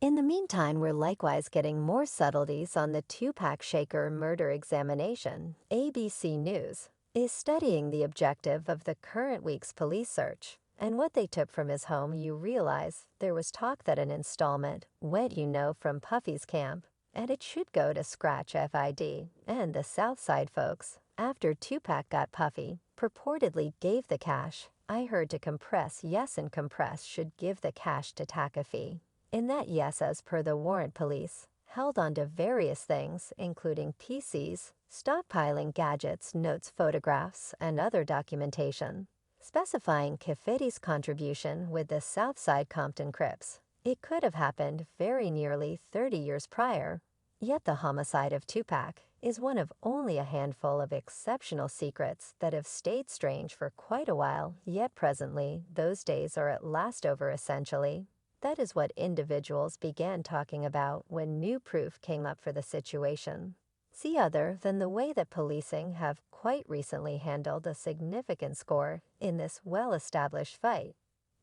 In the meantime, we're likewise getting more subtleties on the Tupac Shakur murder examination. ABC News is studying the objective of the current week's police search. And what they took from his home, you realize there was talk that an installment went, from Puffy's camp, and it should go to Scratch FID and the Southside folks. After Tupac got Puffy, purportedly gave the cash, I heard to Compress, yes, and Compress should give the cash to Takafi. In that, yes, as per the warrant, police held on to various things, including PCs, stockpiling gadgets, notes, photographs, and other documentation, specifying Kifiti's contribution with the Southside Compton Crips. It could have happened very nearly 30 years prior. Yet the homicide of Tupac is one of only a handful of exceptional secrets that have stayed strange for quite a while, yet presently, those days are at last over essentially. That is what individuals began talking about when new proof came up for the situation. See, other than the way that policing have quite recently handled a significant score in this well-established fight,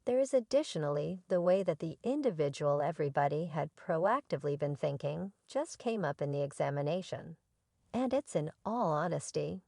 there is additionally the way that the individual everybody had proactively been thinking just came up in the examination. And it's in all honesty.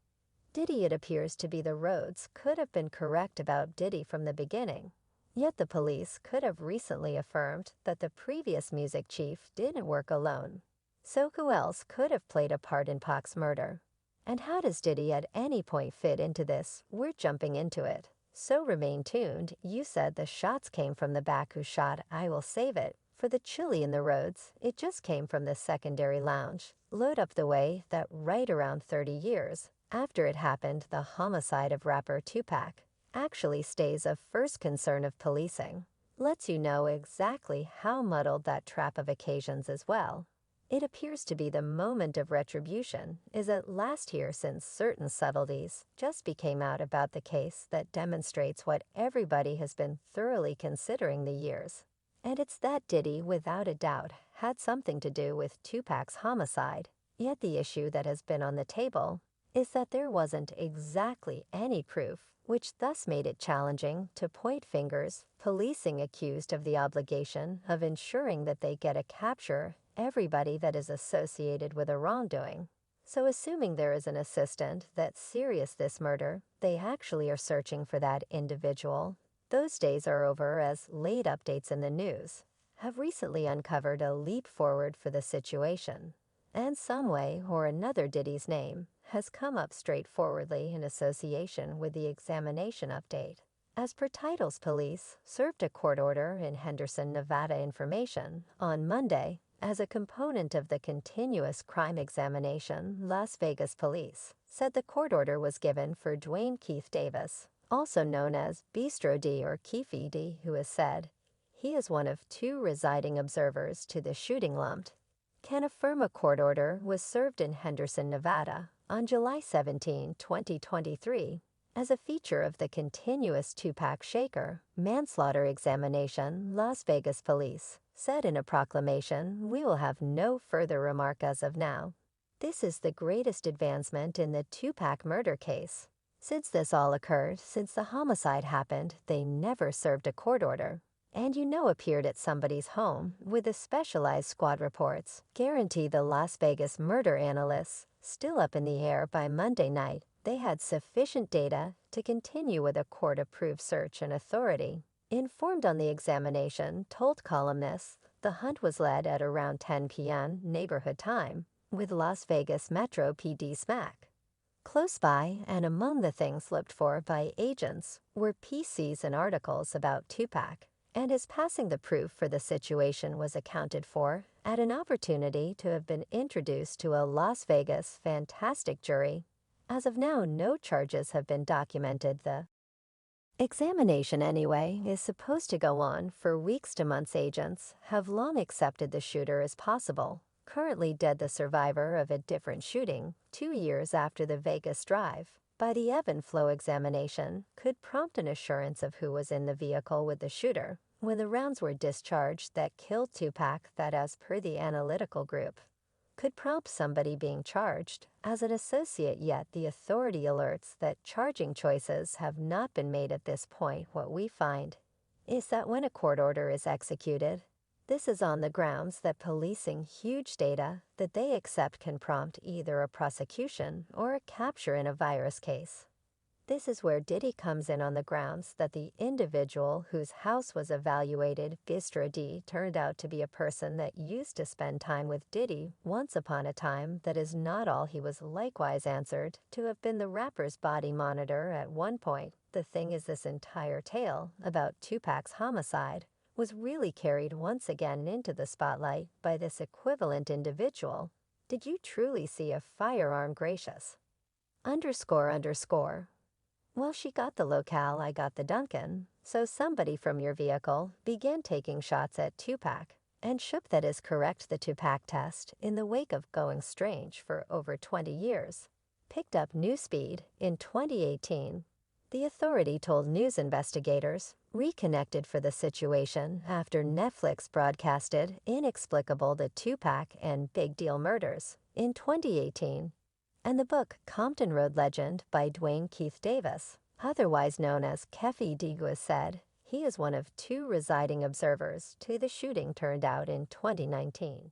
Diddy, it appears to be the roads could have been correct about Diddy from the beginning. Yet the police could have recently affirmed that the previous music chief didn't work alone. So who else could have played a part in Pac's murder? And how does Diddy at any point fit into this? We're jumping into it. So remain tuned. You said the shots came from the back. Who shot? I will save it. For the chili in the roads, it just came from the secondary lounge. Load up the way that right around 30 years after it happened, the homicide of rapper Tupac actually stays of first concern of policing. Lets you know exactly how muddled that trap of occasions as well. It appears to be the moment of retribution is at last here, since certain subtleties just became out about the case that demonstrates what everybody has been thoroughly considering the years. And it's that Diddy, without a doubt, had something to do with Tupac's homicide. Yet the issue that has been on the table is that there wasn't exactly any proof, which thus made it challenging to point fingers, policing accused of the obligation of ensuring that they get a capture everybody that is associated with a wrongdoing. So assuming there is an assistant that's serious this murder, they actually are searching for that individual. Those days are over, as late updates in the news have recently uncovered a leap forward for the situation. And some way or another Diddy's name has come up straightforwardly in association with the examination update. As per titles, police served a court order in Henderson, Nevada information on Monday as a component of the continuous crime examination. Las Vegas police said the court order was given for Dwayne Keith Davis, also known as Bistro D or Keefy D, who has said he is one of two residing observers to the shooting lumped. Can affirm a court order was served in Henderson, Nevada on July 17, 2023, as a feature of the continuous Tupac Shakur manslaughter examination. Las Vegas police said in a proclamation, "We will have no further remark as of now." This is the greatest advancement in the Tupac murder case. Since this all occurred, since the homicide happened, they never served a court order. And appeared at somebody's home with the specialized squad reports. Guarantee the Las Vegas murder analysts, still up in the air by Monday night, they had sufficient data to continue with a court-approved search, and authority, informed on the examination, told columnists the hunt was led at around 10 p.m. neighborhood time, with Las Vegas Metro PD SMAC close by, and among the things looked for by agents were PCs and articles about Tupac. And his passing the proof for the situation was accounted for at an opportunity to have been introduced to a Las Vegas fantastic jury. As of now, no charges have been documented. The examination, anyway, is supposed to go on for weeks to months. Agents have long accepted the shooter as possible. Currently dead, the survivor of a different shooting 2 years after the Vegas drive by the ebb and flow examination could prompt an assurance of who was in the vehicle with the shooter when the rounds were discharged that killed Tupac. That, as per the analytical group, could prompt somebody being charged as an associate. Yet the authority alerts that charging choices have not been made at this point. What we find is that when a court order is executed, This is on the grounds that policing huge data that they accept can prompt either a prosecution or a capture in a virus case. This is where Diddy comes in on the grounds that the individual whose house was evaluated, D3ath, turned out to be a person that used to spend time with Diddy once upon a time. That is not all. He was likewise answered to have been the rapper's body monitor at one point. The thing is, this entire tale about Tupac's homicide was really carried once again into the spotlight by this equivalent individual. Did you truly see a firearm, gracious? __. Well, she got the locale, I got the Duncan. So somebody from your vehicle began taking shots at Tupac, and shook that is correct the Tupac test in the wake of going strange for over 20 years. Picked up new speed in 2018. The authority told news investigators, reconnected for the situation after Netflix broadcasted Inexplicable the Tupac and Big Deal Murders in 2018. And the book Compton Road Legend by Dwayne Keith Davis, otherwise known as Keffe D, said he is one of 2 residing observers to the shooting turned out in 2019.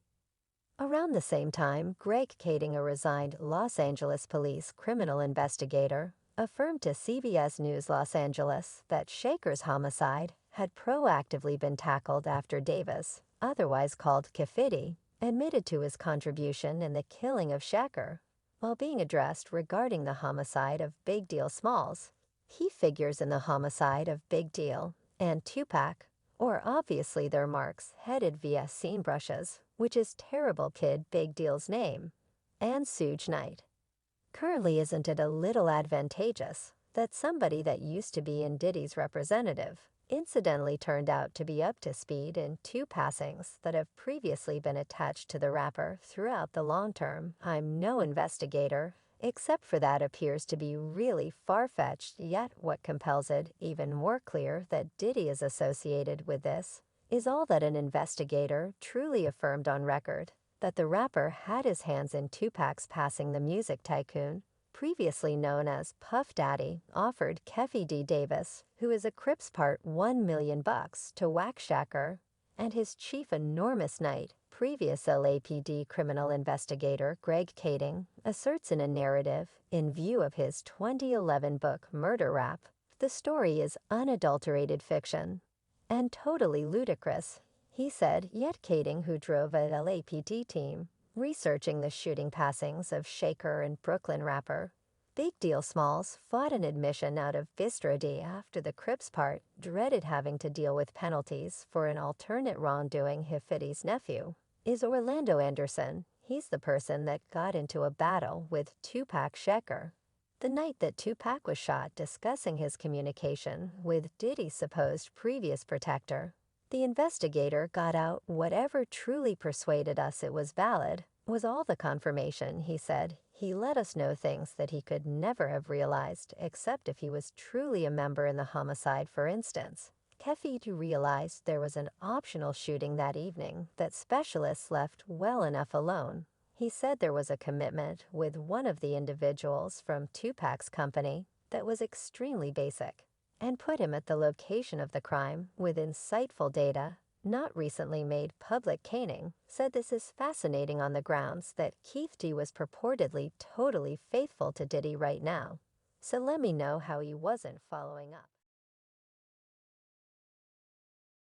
Around the same time, Greg Kading, a resigned Los Angeles police criminal investigator, affirmed to CBS News Los Angeles that Shakur's homicide had proactively been tackled after Davis, otherwise called Keffe, admitted to his contribution in the killing of Shakur. While being addressed regarding the homicide of Big Deal Smalls, he figures in the homicide of Big Deal and Tupac, or obviously their marks headed via scene brushes, which is Terrible Kid Big Deal's name, and Suge Knight. Currently, isn't it a little advantageous that somebody that used to be in Diddy's representative incidentally turned out to be up to speed in 2 passings that have previously been attached to the rapper throughout the long term? I'm no investigator, except for that appears to be really far-fetched, yet what compels it even more clear that Diddy is associated with this is all that an investigator truly affirmed on record, that the rapper had his hands in Tupac's passing. The music tycoon, previously known as Puff Daddy, offered Keffe D. Davis, who is a Crips part, $1 million to whack Shakur, and his chief enormous night. Previous LAPD criminal investigator Greg Kading asserts in a narrative in view of his 2011 book Murder Rap, the story is unadulterated fiction and totally ludicrous. He said, yet Kading, who drove a LAPD team researching the shooting passings of Shakur and Brooklyn rapper Big Deal Smalls, fought an admission out of D3ath after the Crips part dreaded having to deal with penalties for an alternate wrongdoing. Keffe's nephew is Orlando Anderson. He's the person that got into a battle with Tupac Shakur the night that Tupac was shot, discussing his communication with Diddy's supposed previous protector. The investigator got out whatever truly persuaded us it was valid was all the confirmation. He said he let us know things that he could never have realized except if he was truly a member in the homicide. For instance, Keffe realized there was an optional shooting that evening that specialists left well enough alone. He said there was a commitment with one of the individuals from Tupac's company that was extremely basic, and put him at the location of the crime with insightful data not recently made public. Kading said this is fascinating on the grounds that Keith D was purportedly totally faithful to Diddy right now. So let me know how he wasn't following up.